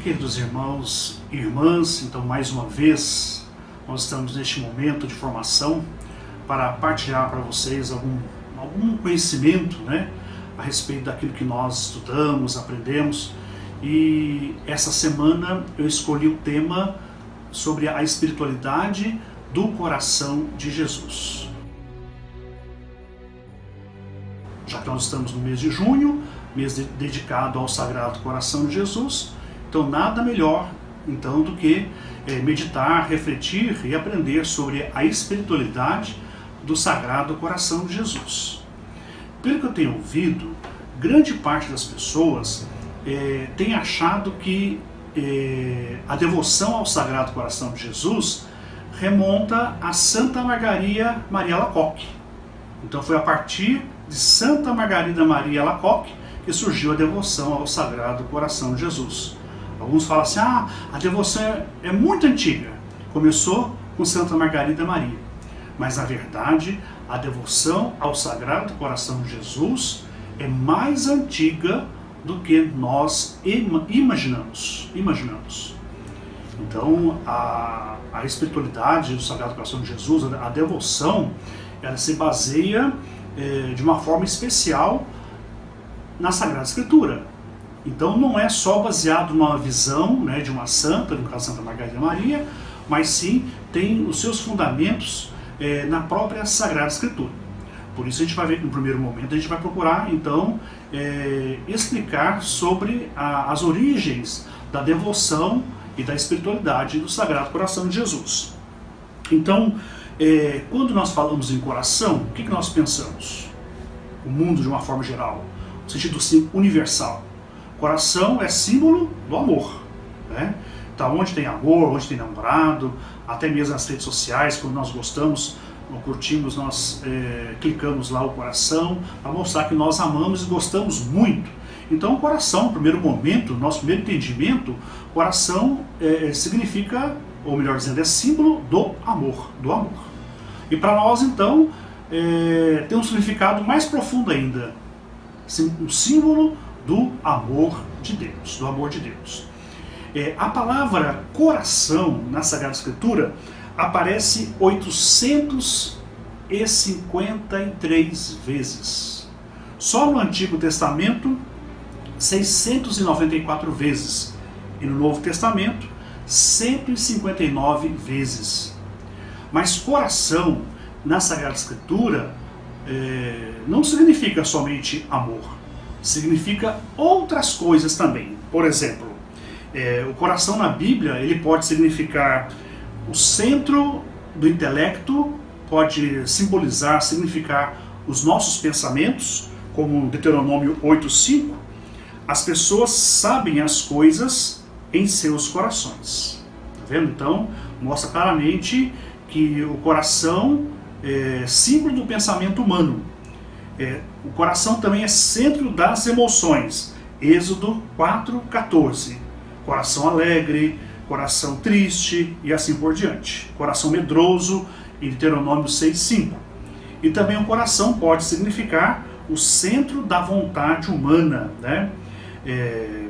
Queridos irmãos e irmãs, então mais uma vez nós estamos neste momento de formação para partilhar para vocês algum conhecimento, a respeito daquilo que nós estudamos, aprendemos. E essa semana eu escolhi o tema sobre a espiritualidade do coração de Jesus. Já que nós estamos no mês de junho, mês dedicado ao Sagrado Coração de Jesus, então nada melhor do que meditar, refletir e aprender sobre a espiritualidade do Sagrado Coração de Jesus. Pelo que eu tenho ouvido, grande parte das pessoas tem achado que a devoção ao Sagrado Coração de Jesus remonta a Santa Margarida Maria Alacoque. Então foi a partir de Santa Margarida Maria Alacoque que surgiu a devoção ao Sagrado Coração de Jesus. Alguns falam assim, a devoção é muito antiga, começou com Santa Margarida Maria. Mas na verdade, a devoção ao Sagrado Coração de Jesus é mais antiga do que nós imaginamos. Então, a espiritualidade do Sagrado Coração de Jesus, a devoção, ela se baseia de uma forma especial na Sagrada Escritura. Então não é só baseado numa visão de uma santa, no caso Santa Margarida Maria, mas sim tem os seus fundamentos na própria Sagrada Escritura. Por isso a gente vai ver, no primeiro momento, a gente vai procurar então explicar sobre as origens da devoção e da espiritualidade do Sagrado Coração de Jesus. Então, quando nós falamos em coração, o que nós pensamos? O mundo de uma forma geral, no sentido universal. Coração é símbolo do amor, Então, onde tem amor, onde tem namorado, até mesmo nas redes sociais, quando nós gostamos ou curtimos, nós clicamos lá o coração para mostrar que nós amamos e gostamos muito. Então, o coração, no primeiro momento, nosso primeiro entendimento, coração significa, ou melhor dizendo, é símbolo do amor. E para nós, então, tem um significado mais profundo ainda, um símbolo do amor de Deus, A palavra coração na Sagrada Escritura aparece 853 vezes. Só no Antigo Testamento, 694 vezes. E no Novo Testamento, 159 vezes. Mas coração na Sagrada Escritura não significa somente amor. Significa outras coisas também. Por exemplo, o coração na Bíblia ele pode significar o centro do intelecto, pode significar os nossos pensamentos, como Deuteronômio 8:5, as pessoas sabem as coisas em seus corações. Tá vendo? Então, mostra claramente que o coração é símbolo do pensamento humano. O coração também é centro das emoções. Êxodo 4:14. Coração alegre, coração triste e assim por diante. Coração medroso em Deuteronômio 6:5. E também o coração pode significar o centro da vontade humana,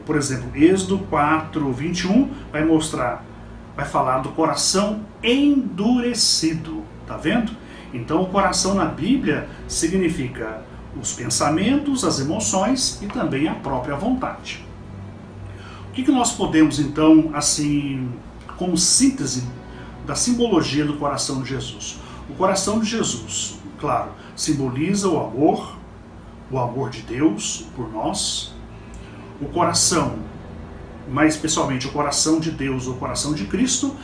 Por exemplo, Êxodo 4:21 vai falar do coração endurecido, tá vendo? Então o coração na Bíblia significa os pensamentos, as emoções e também a própria vontade. O que nós podemos então, assim, como síntese da simbologia do coração de Jesus? O coração de Jesus, claro, simboliza o amor de Deus por nós. O coração, mais especialmente o coração de Deus, o coração de Cristo,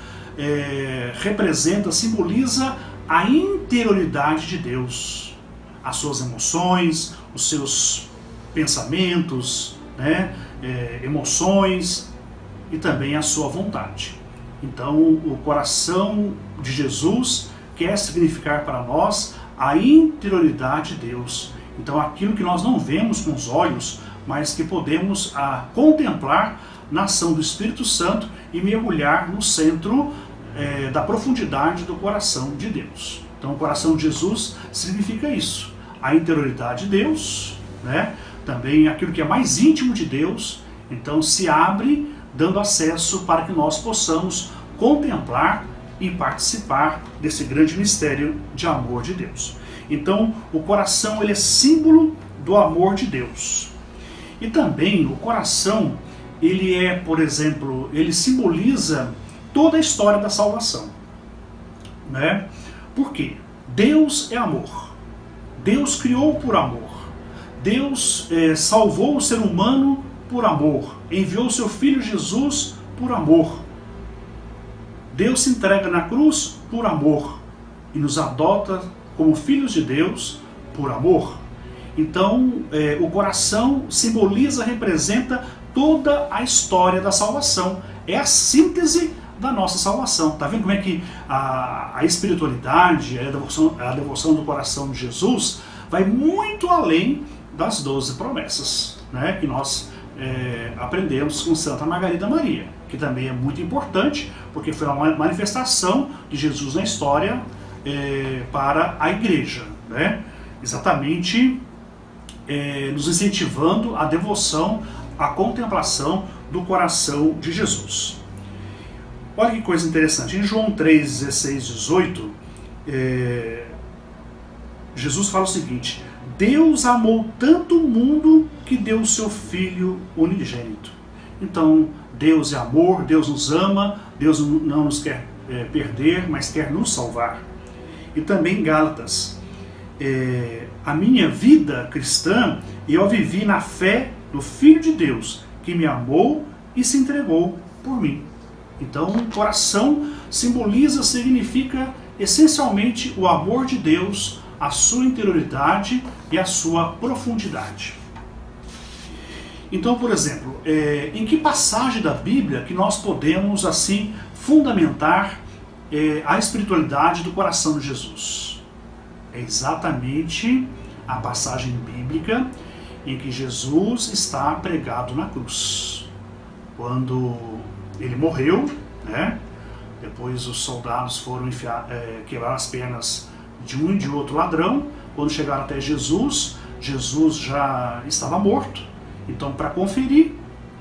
simboliza a interioridade de Deus, as suas emoções, os seus pensamentos, emoções e também a sua vontade. Então, o coração de Jesus quer significar para nós a interioridade de Deus. Então, aquilo que nós não vemos com os olhos, mas que podemos contemplar na ação do Espírito Santo e mergulhar no centro da profundidade do coração de Deus. Então o coração de Jesus significa isso, a interioridade de Deus, também aquilo que é mais íntimo de Deus, então se abre dando acesso para que nós possamos contemplar e participar desse grande mistério de amor de Deus. Então, o coração ele é símbolo do amor de Deus. E também o coração, ele é, por exemplo, ele simboliza toda a história da salvação, né? Por quê? Deus é amor. Deus criou por amor. Deus salvou o ser humano por amor. Enviou o seu Filho Jesus por amor. Deus se entrega na cruz por amor e nos adota como filhos de Deus por amor. Então, o coração simboliza, representa toda a história da salvação. É a síntese da nossa salvação. Tá vendo como é que a espiritualidade, a devoção do coração de Jesus vai muito além das 12 promessas, né, que nós aprendemos com Santa Margarida Maria, que também é muito importante, porque foi uma manifestação de Jesus na história para a igreja, né? Exatamente nos incentivando a devoção, a contemplação do coração de Jesus. Olha que coisa interessante, em João 3, 16, 18, Jesus fala o seguinte: Deus amou tanto o mundo que deu o seu Filho unigênito. Então, Deus é amor, Deus nos ama, Deus não nos quer perder, mas quer nos salvar. E também em Gálatas, a minha vida cristã, eu vivi na fé no Filho de Deus, que me amou e se entregou por mim. Então, o coração simboliza, significa essencialmente o amor de Deus, a sua interioridade e a sua profundidade. Então, por exemplo, em que passagem da Bíblia que nós podemos assim fundamentar a espiritualidade do coração de Jesus? É exatamente a passagem bíblica em que Jesus está pregado na cruz. Quando ele morreu, né? Depois os soldados foram quebrar as pernas de um e de outro ladrão. Quando chegaram até Jesus, Jesus já estava morto. Então, para conferir,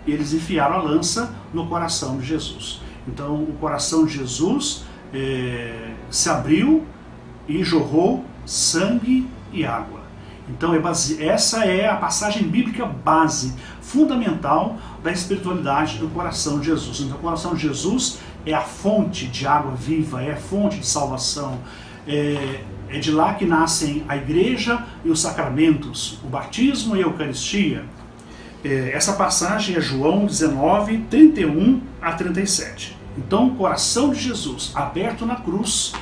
eles enfiaram a lança no coração de Jesus. Então, o coração de Jesus se abriu e jorrou sangue e água. Então, essa é a passagem bíblica base, fundamental da espiritualidade do coração de Jesus. Então, o coração de Jesus é a fonte de água viva, é a fonte de salvação. É de lá que nascem a igreja e os sacramentos, o batismo e a Eucaristia. Essa passagem é João 19, 31 a 37. Então, o coração de Jesus, aberto na cruz,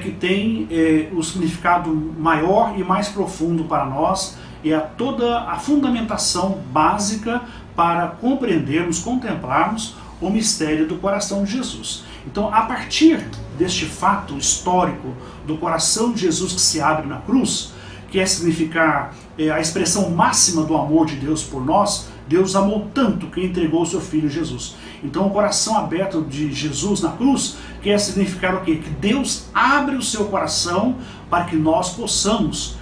que tem o significado maior e mais profundo para nós, é toda a fundamentação básica para compreendermos, contemplarmos o mistério do coração de Jesus. Então, a partir deste fato histórico do coração de Jesus que se abre na cruz, que é significar a expressão máxima do amor de Deus por nós, Deus amou tanto que entregou o seu Filho Jesus. Então, o coração aberto de Jesus na cruz quer significar o quê? Que Deus abre o seu coração para que nós possamos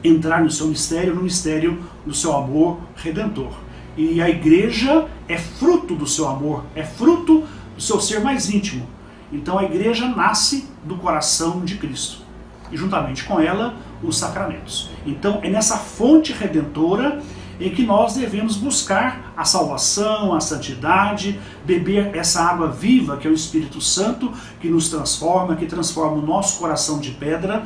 entrar no seu mistério, no mistério do seu amor redentor. E a igreja é fruto do seu amor, é fruto do seu ser mais íntimo. Então, a igreja nasce do coração de Cristo. E juntamente com ela, os sacramentos. Então, é nessa fonte redentora em que nós devemos buscar a salvação, a santidade, beber essa água viva que é o Espírito Santo, que nos transforma, que transforma o nosso coração de pedra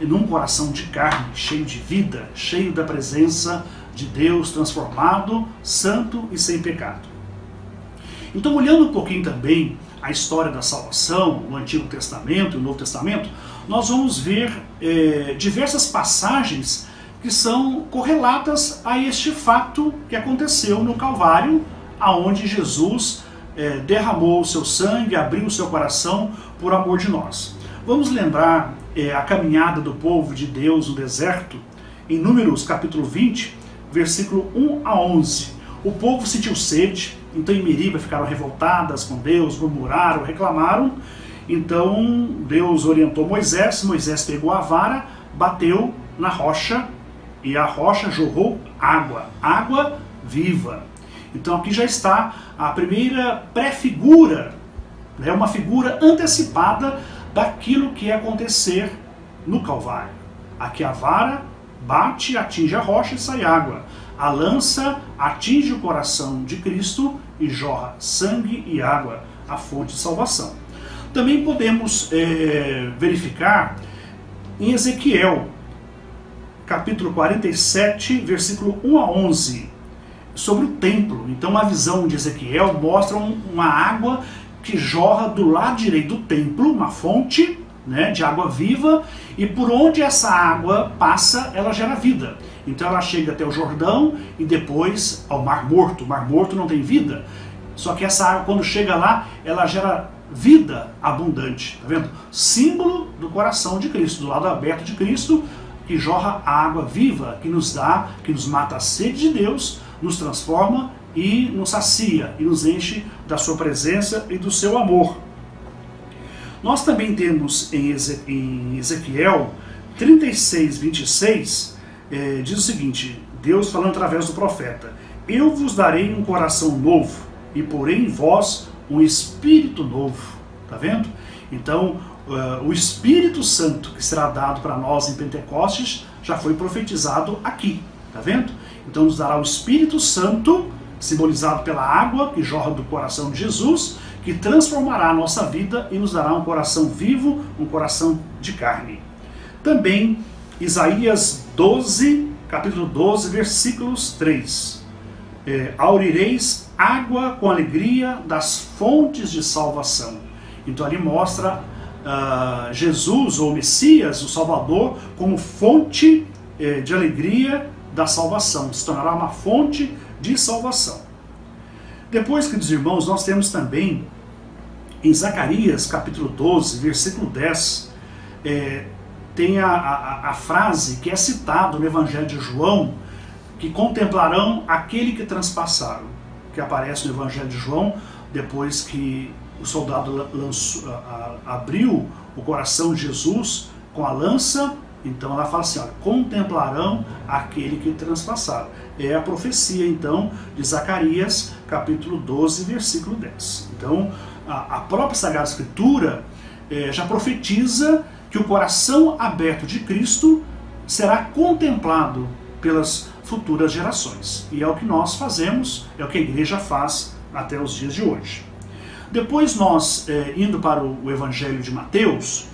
num coração de carne, cheio de vida, cheio da presença de Deus, transformado, santo e sem pecado. Então, olhando um pouquinho também a história da salvação, o Antigo Testamento e o Novo Testamento, nós vamos ver diversas passagens que são correlatas a este fato que aconteceu no Calvário, aonde Jesus derramou o seu sangue, abriu o seu coração por amor de nós. Vamos lembrar a caminhada do povo de Deus no deserto, em Números capítulo 20, versículo 1 a 11. O povo sentiu sede, então em Meriba ficaram revoltadas com Deus, murmuraram, reclamaram. Então Deus orientou Moisés, Moisés pegou a vara, bateu na rocha e a rocha jorrou água, água viva. Então aqui já está a primeira pré-figura, né, uma figura antecipada daquilo que ia acontecer no Calvário. Aqui a vara bate, atinge a rocha e sai água. A lança atinge o coração de Cristo e jorra sangue e água, a fonte de salvação. Também podemos verificar em Ezequiel, capítulo 47, versículo 1 a 11, sobre o templo. Então a visão de Ezequiel mostra uma água que jorra do lado direito do templo, uma fonte, né, de água viva, e por onde essa água passa, ela gera vida. Então ela chega até o Jordão e depois ao Mar Morto. O Mar Morto não tem vida, só que essa água, quando chega lá, ela gera vida abundante, tá vendo? Símbolo do coração de Cristo, do lado aberto de Cristo, que jorra a água viva, que nos dá, que nos mata a sede de Deus, nos transforma e nos sacia, e nos enche da sua presença e do seu amor. Nós também temos em Ezequiel 36, 26, diz o seguinte, Deus falando através do profeta: eu vos darei um coração novo, e porei em vós um espírito novo. Tá vendo? Então, o Espírito Santo que será dado para nós em Pentecostes já foi profetizado aqui. Tá vendo? Então nos dará o Espírito Santo, simbolizado pela água que jorra do coração de Jesus, que transformará a nossa vida e nos dará um coração vivo, um coração de carne. Também Isaías 12, capítulo 12, versículos 3. Aurireis água com alegria das fontes de salvação. Então ali mostra Jesus, ou Messias, o Salvador, como fonte de alegria da salvação. Se tornará uma fonte de salvação. Depois, queridos irmãos, nós temos também em Zacarias, capítulo 12, versículo 10, tem a frase que é citada no Evangelho de João, que contemplarão aquele que transpassaram, que aparece no Evangelho de João, depois que o soldado abriu o coração de Jesus com a lança. Então ela fala assim, olha, contemplarão aquele que transpassaram. É a profecia, então, de Zacarias, capítulo 12, versículo 10. Então, a própria Sagrada Escritura já profetiza que o coração aberto de Cristo será contemplado pelas futuras gerações. E é o que nós fazemos, é o que a igreja faz até os dias de hoje. Depois nós, indo para o Evangelho de Mateus,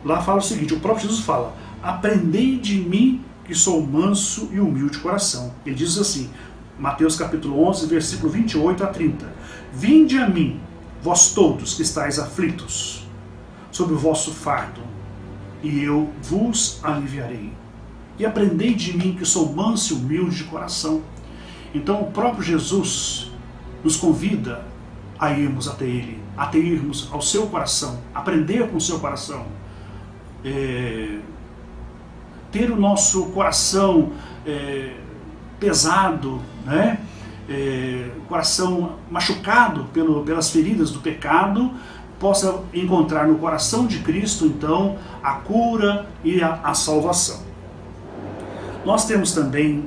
lá fala o seguinte, o próprio Jesus fala: aprendei de mim que sou manso e humilde de coração. Ele diz assim, Mateus capítulo 11, versículo 28 a 30. Vinde a mim, vós todos que estáis aflitos, sob o vosso fardo, e eu vos aliviarei. E aprendei de mim que sou manso e humilde de coração. Então o próprio Jesus nos convida a irmos até Ele, a irmos ao seu coração, aprender com o seu coração. Ter o nosso coração pesado, né? Coração machucado pelas feridas do pecado, possa encontrar no coração de Cristo, então, a cura e a salvação. Nós temos também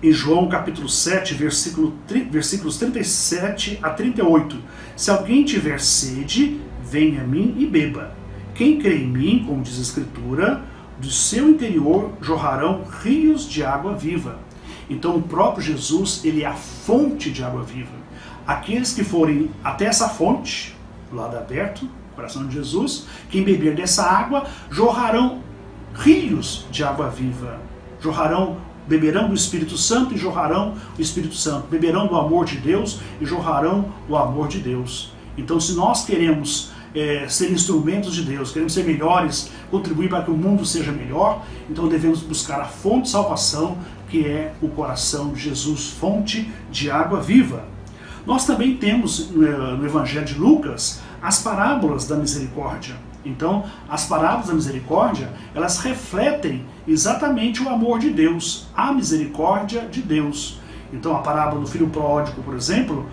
em João capítulo 7, versículos 37 a 38. Se alguém tiver sede, venha a mim e beba. Quem crê em mim, como diz a Escritura, do seu interior jorrarão rios de água viva. Então o próprio Jesus, ele é a fonte de água viva. Aqueles que forem até essa fonte, do lado aberto, coração de Jesus, quem beber dessa água, jorrarão rios de água viva. Beberão do Espírito Santo e jorrarão o Espírito Santo. Beberão do amor de Deus e jorrarão o amor de Deus. Então, se nós queremos ser instrumentos de Deus, queremos ser melhores, contribuir para que o mundo seja melhor, então devemos buscar a fonte de salvação, que é o coração de Jesus, fonte de água viva. Nós também temos no Evangelho de Lucas as parábolas da misericórdia. Então, as parábolas da misericórdia, elas refletem exatamente o amor de Deus, a misericórdia de Deus. Então, a parábola do filho pródigo, por exemplo,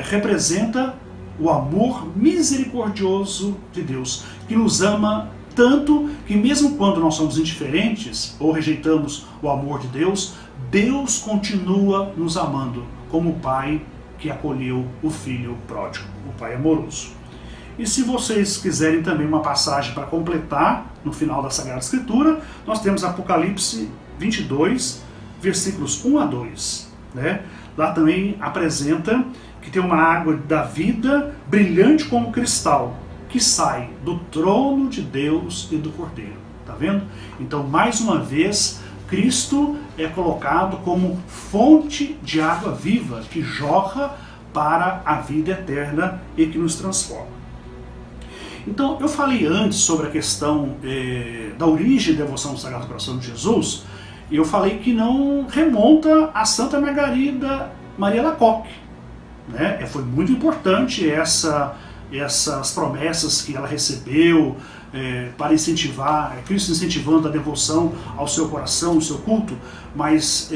representa o amor misericordioso de Deus, que nos ama Tanto que mesmo quando nós somos indiferentes ou rejeitamos o amor de Deus, Deus continua nos amando como o Pai que acolheu o Filho pródigo, o Pai amoroso. E se vocês quiserem também uma passagem para completar, no final da Sagrada Escritura, nós temos Apocalipse 22, versículos 1 a 2. Né? Lá também apresenta que tem uma água da vida brilhante como cristal, que sai do trono de Deus e do Cordeiro. Tá vendo? Então, mais uma vez, Cristo é colocado como fonte de água viva que jorra para a vida eterna e que nos transforma. Então, eu falei antes sobre a questão da origem da devoção do Sagrado Coração de Jesus, e eu falei que não remonta a Santa Margarida Maria Alacoque. Né? Foi muito importante essas promessas que ela recebeu para incentivar, Cristo incentivando a devoção ao seu coração, ao seu culto, mas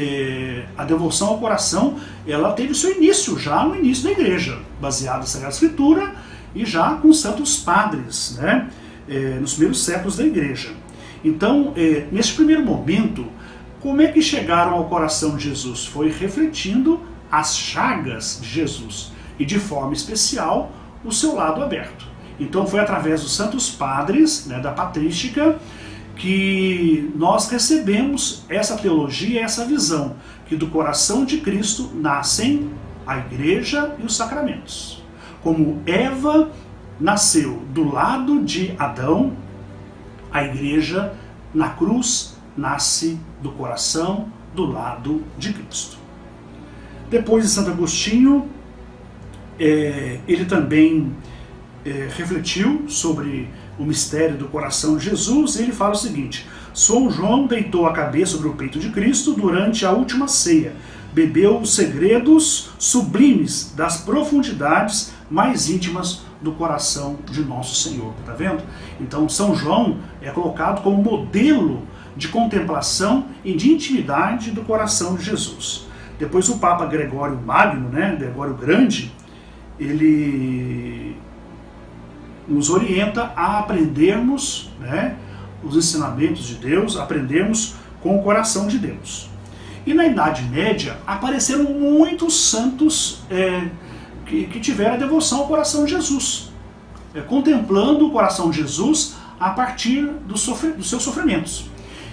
a devoção ao coração, ela teve o seu início já no início da igreja, baseada na Sagrada Escritura e já com santos padres, né? Nos primeiros séculos da igreja. Então, nesse primeiro momento, como é que chegaram ao coração de Jesus? Foi refletindo as chagas de Jesus e, de forma especial, o seu lado aberto. Então foi através dos santos padres, né, da patrística, que nós recebemos essa teologia, essa visão, que do coração de Cristo nascem a igreja e os sacramentos. Como Eva nasceu do lado de Adão, a igreja na cruz nasce do coração, do lado de Cristo. Depois de Santo Agostinho, ele também refletiu sobre o mistério do coração de Jesus, e ele fala o seguinte: São João deitou a cabeça sobre o peito de Cristo durante a última ceia, bebeu os segredos sublimes das profundidades mais íntimas do coração de Nosso Senhor. Tá vendo? Então São João é colocado como modelo de contemplação e de intimidade do coração de Jesus. Depois o Papa Gregório Magno, né, Gregório Grande, ele nos orienta a aprendermos, né, os ensinamentos de Deus, aprendermos com o coração de Deus. E na Idade Média apareceram muitos santos que tiveram a devoção ao coração de Jesus, contemplando o coração de Jesus a partir dos seus sofrimentos.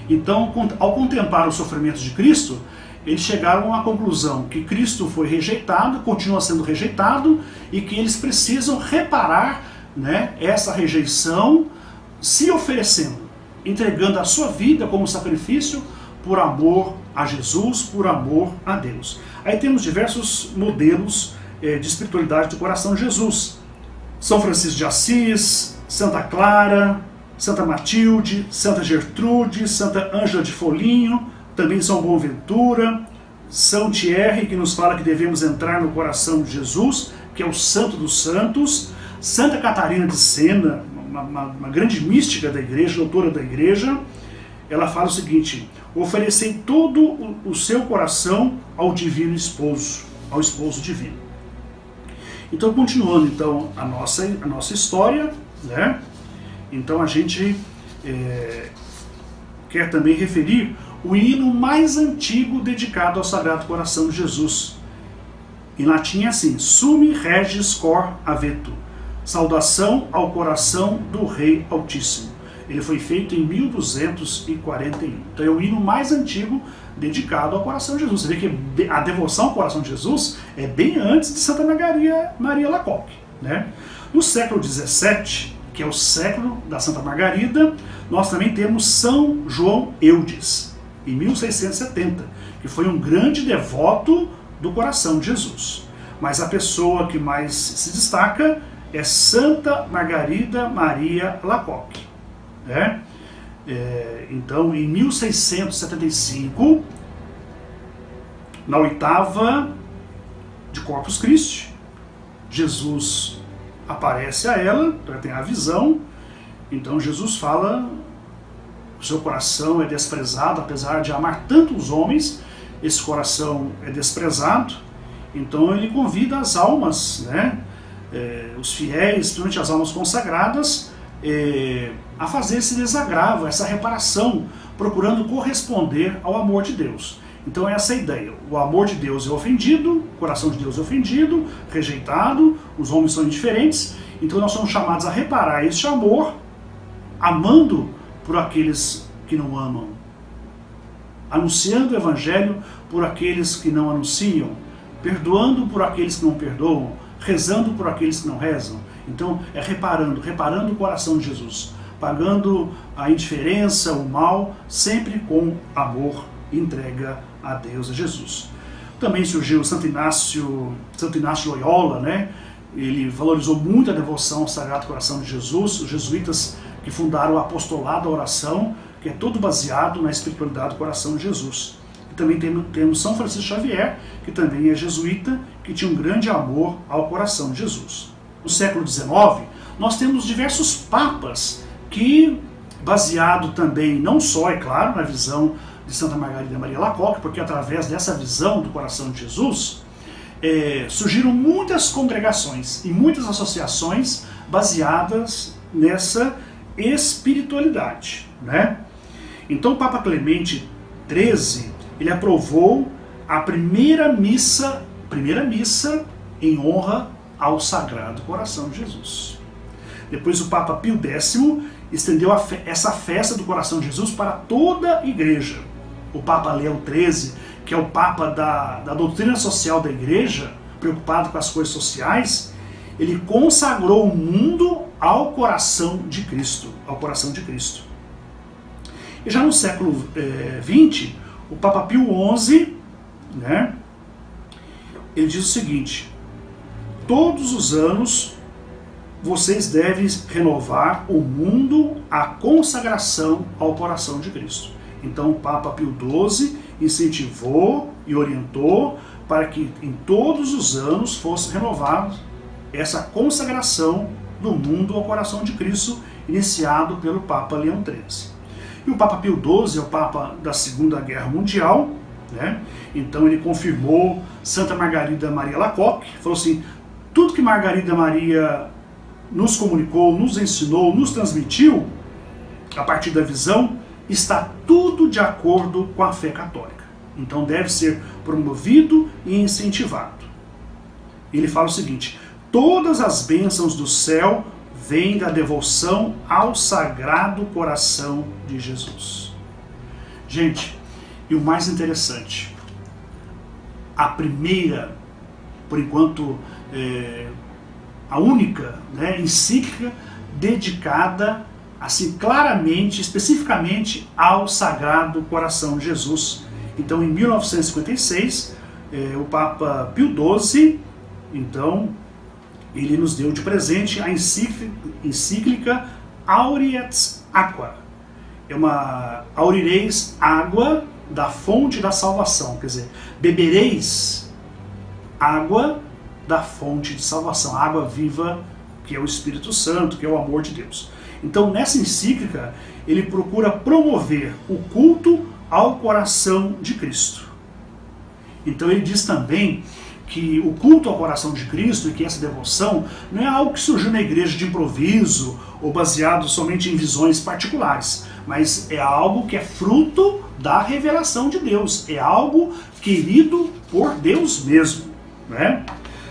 Então, ao contemplar os sofrimentos de Cristo, eles chegaram à conclusão que Cristo foi rejeitado, continua sendo rejeitado, e que eles precisam reparar, né, essa rejeição, se oferecendo, entregando a sua vida como sacrifício por amor a Jesus, por amor a Deus. Aí temos diversos modelos de espiritualidade do coração de Jesus. São Francisco de Assis, Santa Clara, Santa Matilde, Santa Gertrude, Santa Ângela de Foligno, também São Boaventura, São Thierry, que nos fala que devemos entrar no coração de Jesus, que é o santo dos santos, Santa Catarina de Sena, uma grande mística da igreja, doutora da igreja, ela fala o seguinte: oferecei todo o seu coração ao divino esposo, ao esposo divino. Então, continuando então a nossa história, né? Então a gente quer também referir o hino mais antigo dedicado ao Sagrado Coração de Jesus. Em latim é assim: Summi Regis Cor Aveto, saudação ao coração do Rei Altíssimo. Ele foi feito em 1241. Então é o hino mais antigo dedicado ao coração de Jesus. Você vê que a devoção ao coração de Jesus é bem antes de Santa Maria Alacoque, né? No século XVII, que é o século da Santa Margarida, nós também temos São João Eudes, em 1670, que foi um grande devoto do coração de Jesus. Mas a pessoa que mais se destaca é Santa Margarida Maria Alacoque. Né? Então, em 1675, na oitava de Corpus Christi, Jesus aparece a ela, ela tem a visão. Então Jesus fala: o seu coração é desprezado, apesar de amar tanto os homens, esse coração é desprezado. Então ele convida as almas, né, os fiéis, principalmente as almas consagradas, a fazer esse desagravo, essa reparação, procurando corresponder ao amor de Deus. Então é essa a ideia. O amor de Deus é ofendido, o coração de Deus é ofendido, rejeitado, os homens são indiferentes. Então nós somos chamados a reparar este amor, amando por aqueles que não amam, anunciando o evangelho por aqueles que não anunciam, perdoando por aqueles que não perdoam, rezando por aqueles que não rezam. Então é reparando o coração de Jesus, pagando a indiferença, o mal, sempre com amor e entrega a Deus, a Jesus. Também surgiu Santo Inácio de Loyola, né? Ele valorizou muito a devoção ao Sagrado Coração de Jesus, os jesuítas que fundaram o apostolado da oração, que é todo baseado na espiritualidade do coração de Jesus. E também temos São Francisco Xavier, que também é jesuíta, que tinha um grande amor ao coração de Jesus. No século XIX, nós temos diversos papas que, baseado também, não só, é claro, na visão de Santa Margarida Maria Alacoque, porque através dessa visão do coração de Jesus, surgiram muitas congregações e muitas associações baseadas nessa espiritualidade, né? Então o Papa Clemente XIII, ele aprovou a primeira missa em honra ao Sagrado Coração de Jesus. Depois o Papa Pio X estendeu essa festa do Coração de Jesus para toda a Igreja. O Papa Leão XIII, que é o Papa da doutrina social da Igreja, preocupado com as coisas sociais, ele consagrou o mundo ao coração de Cristo, E já no século XX, o Papa Pio XI, né, ele diz o seguinte: todos os anos vocês devem renovar o mundo à consagração ao coração de Cristo. Então o Papa Pio XII incentivou e orientou para que em todos os anos fosse renovada essa consagração do mundo ao coração de Cristo, iniciado pelo Papa Leão XIII. E o Papa Pio XII é o Papa da Segunda Guerra Mundial, né? Então ele confirmou Santa Margarida Maria Alacoque, falou assim: tudo que Margarida Maria nos comunicou, nos ensinou, nos transmitiu, a partir da visão, está tudo de acordo com a fé católica. Então deve ser promovido e incentivado. Ele fala o seguinte: todas as bênçãos do céu vêm da devoção ao Sagrado Coração de Jesus. Gente, e o mais interessante, a primeira, por enquanto, a única, né, encíclica dedicada assim claramente, especificamente ao Sagrado Coração de Jesus. Então, em 1956, o Papa Pio XII, então, ele nos deu de presente a encíclica Auriez Aqua. É uma aurireis água da fonte da salvação, quer dizer, bebereis água da fonte de salvação, a água viva que é o Espírito Santo, que é o amor de Deus. Então, nessa encíclica, ele procura promover o culto ao coração de Cristo. Então, ele diz também que o culto ao coração de Cristo e que essa devoção não é algo que surgiu na igreja de improviso ou baseado somente em visões particulares, mas é algo que é fruto da revelação de Deus, é algo querido por Deus mesmo, né?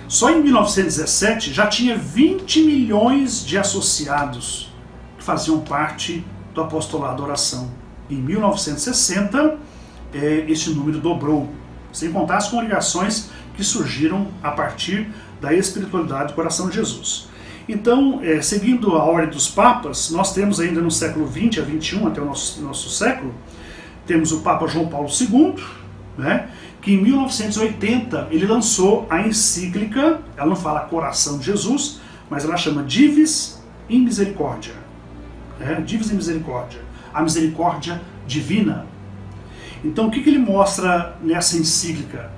Só em 1917 já tinha 20 milhões de associados que faziam parte do apostolado da oração. Em 1960, esse número dobrou, sem contar as congregações que surgiram a partir da espiritualidade do coração de Jesus. Então, seguindo a ordem dos papas, nós temos ainda no século XX a XXI, até o nosso século, temos o Papa João Paulo II, né, que em 1980 ele lançou a encíclica, ela não fala Coração de Jesus, mas ela chama Divis in Misericordia. Divis in Misericordia, a misericórdia divina. Então o que ele mostra nessa encíclica?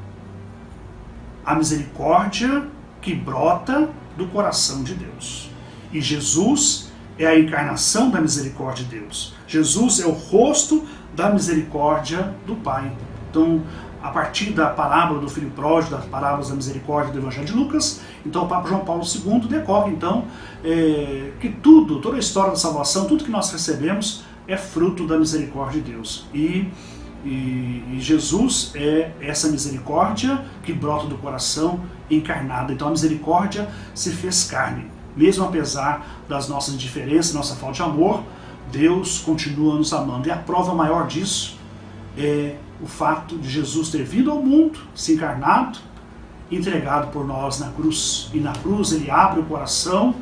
A misericórdia que brota do coração de Deus. E Jesus é a encarnação da misericórdia de Deus. Jesus é o rosto da misericórdia do Pai. Então, a partir da parábola do filho pródigo, das parábolas da misericórdia do Evangelho de Lucas. Então o Papa João Paulo II decorre então que toda a história da salvação, tudo que nós recebemos é fruto da misericórdia de Deus. E Jesus é essa misericórdia que brota do coração encarnada. Então a misericórdia se fez carne. Mesmo apesar das nossas diferenças, nossa falta de amor, Deus continua nos amando. E a prova maior disso é o fato de Jesus ter vindo ao mundo, se encarnado, entregado por nós na cruz. E na cruz ele abre o coração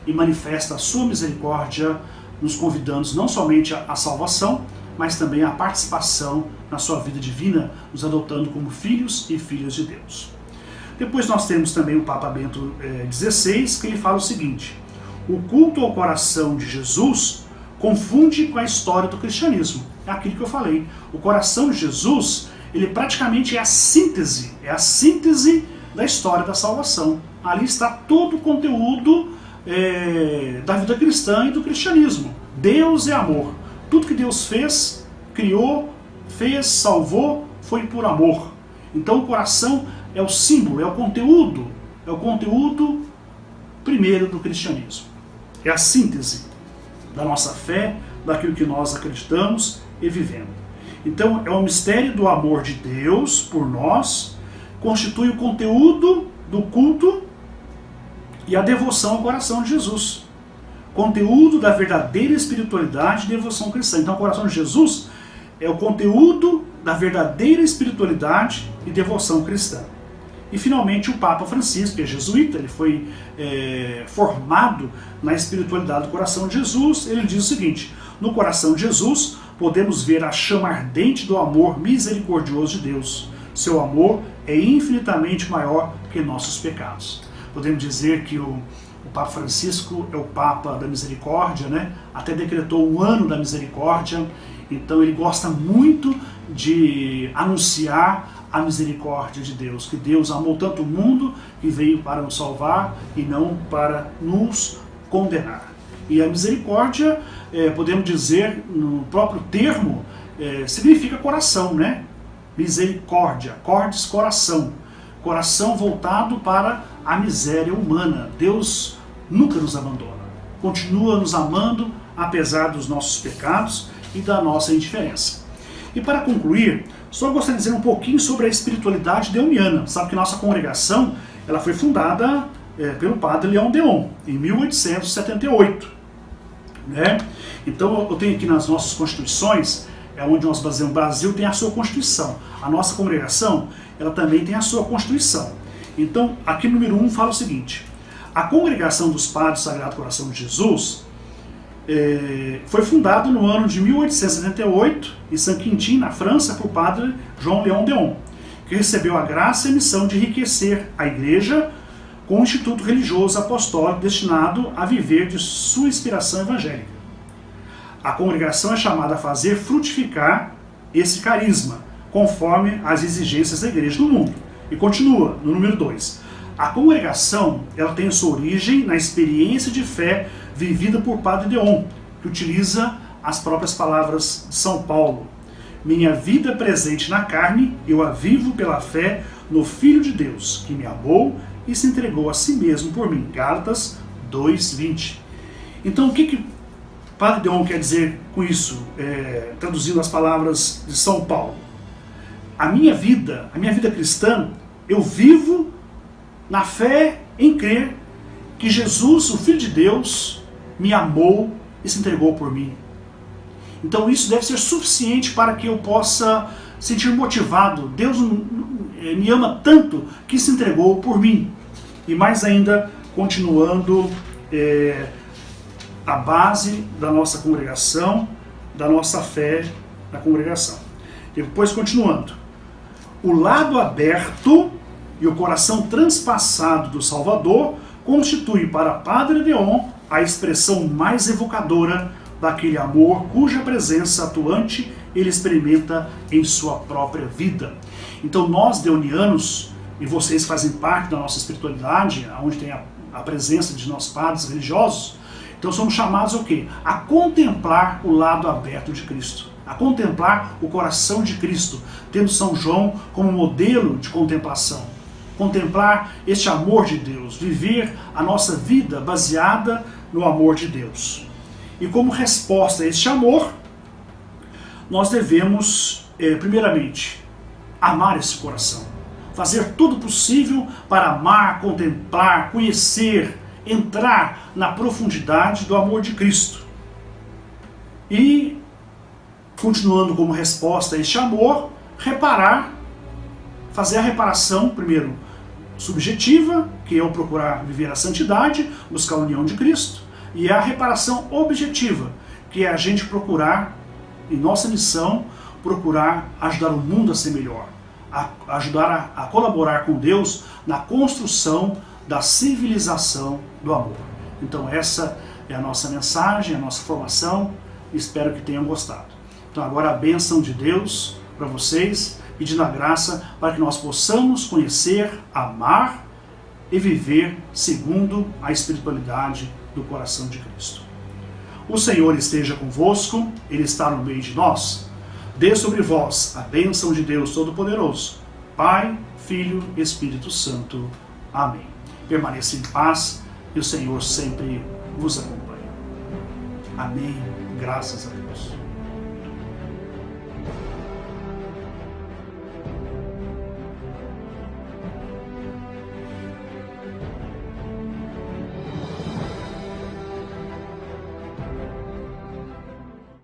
e manifesta a sua misericórdia, nos convidando não somente à salvação, mas também à participação na sua vida divina, nos adotando como filhos e filhas de Deus. Depois nós temos também o Papa Bento XVI, que ele fala o seguinte: o culto ao coração de Jesus confunde com a história do cristianismo. É aquilo que eu falei. O coração de Jesus, ele praticamente é a síntese da história da salvação. Ali está todo o conteúdo da vida cristã e do cristianismo. Deus é amor. Tudo que Deus fez, criou, salvou, foi por amor. Então o coração é o símbolo, é o conteúdo primeiro do cristianismo. É a síntese da nossa fé, daquilo que nós acreditamos e vivemos. Então é o mistério do amor de Deus por nós, constitui o conteúdo do culto e a devoção ao coração de Jesus. Conteúdo da verdadeira espiritualidade e devoção cristã. Então o coração de Jesus é o conteúdo da verdadeira espiritualidade e devoção cristã. E finalmente o Papa Francisco, que é jesuíta, ele foi formado na espiritualidade do coração de Jesus. Ele diz o seguinte: no coração de Jesus podemos ver a chama ardente do amor misericordioso de Deus. Seu amor é infinitamente maior que nossos pecados. Podemos dizer que o Papa Francisco é o Papa da Misericórdia, né? Até decretou o ano da Misericórdia. Então ele gosta muito de anunciar a misericórdia de Deus, que Deus amou tanto o mundo que veio para nos salvar e não para nos condenar. E a misericórdia, podemos dizer, no próprio termo, significa coração, né? Misericórdia, cordes, coração. Coração voltado para a miséria humana. Deus nunca nos abandona. Continua nos amando, apesar dos nossos pecados e da nossa indiferença. E para concluir, só gostaria de dizer um pouquinho sobre a espiritualidade deoniana. Sabe que nossa congregação ela foi fundada pelo padre Leão Deon, em 1878. Né? Então eu tenho aqui nas nossas constituições, onde nós baseamos, o Brasil tem a sua constituição. A nossa congregação ela também tem a sua constituição. Então, aqui no número 1 fala o seguinte: a Congregação dos Padres do Sagrado Coração de Jesus foi fundada no ano de 1878 em Saint-Quentin, na França, por padre João Leão Deon, que recebeu a graça e a missão de enriquecer a Igreja com um instituto religioso apostólico destinado a viver de sua inspiração evangélica. A congregação é chamada a fazer frutificar esse carisma, conforme as exigências da Igreja no mundo. E continua, no número 2. A congregação ela tem sua origem na experiência de fé vivida por Padre Deon, que utiliza as próprias palavras de São Paulo. Minha vida presente na carne, eu a vivo pela fé no Filho de Deus, que me amou e se entregou a si mesmo por mim. Gálatas 2:20. Então o que Padre Deon quer dizer com isso, traduzindo as palavras de São Paulo? A minha vida cristã, eu vivo na fé em crer que Jesus, o Filho de Deus, me amou e se entregou por mim. Então isso deve ser suficiente para que eu possa sentir motivado. Deus me ama tanto que se entregou por mim. E mais ainda, continuando a base da nossa congregação, da nossa fé na congregação. Depois, continuando. O lado aberto e o coração transpassado do Salvador constitui para Padre Deon a expressão mais evocadora daquele amor cuja presença atuante ele experimenta em sua própria vida. Então nós, deonianos, e vocês fazem parte da nossa espiritualidade, onde tem a presença de nossos padres religiosos, então somos chamados o quê? A contemplar o lado aberto de Cristo. a contemplar o coração de Cristo, tendo São João como modelo de contemplação. Contemplar este amor de Deus, viver a nossa vida baseada no amor de Deus. E como resposta a este amor, nós devemos, primeiramente, amar esse coração. Fazer tudo possível para amar, contemplar, conhecer, entrar na profundidade do amor de Cristo. E, continuando como resposta a este amor, reparar, fazer a reparação, primeiro, subjetiva, que é o procurar viver a santidade, buscar a união de Cristo, e a reparação objetiva, que é a gente procurar, em nossa missão, procurar ajudar o mundo a ser melhor, ajudar a colaborar com Deus na construção da civilização do amor. Então essa é a nossa mensagem, a nossa formação, espero que tenham gostado. Então agora a bênção de Deus para vocês, pedindo a graça para que nós possamos conhecer, amar e viver segundo a espiritualidade do coração de Cristo. O Senhor esteja convosco, Ele está no meio de nós. Dê sobre vós a bênção de Deus Todo-Poderoso, Pai, Filho e Espírito Santo. Amém. Permaneça em paz e o Senhor sempre vos acompanhe. Amém. Graças a Deus.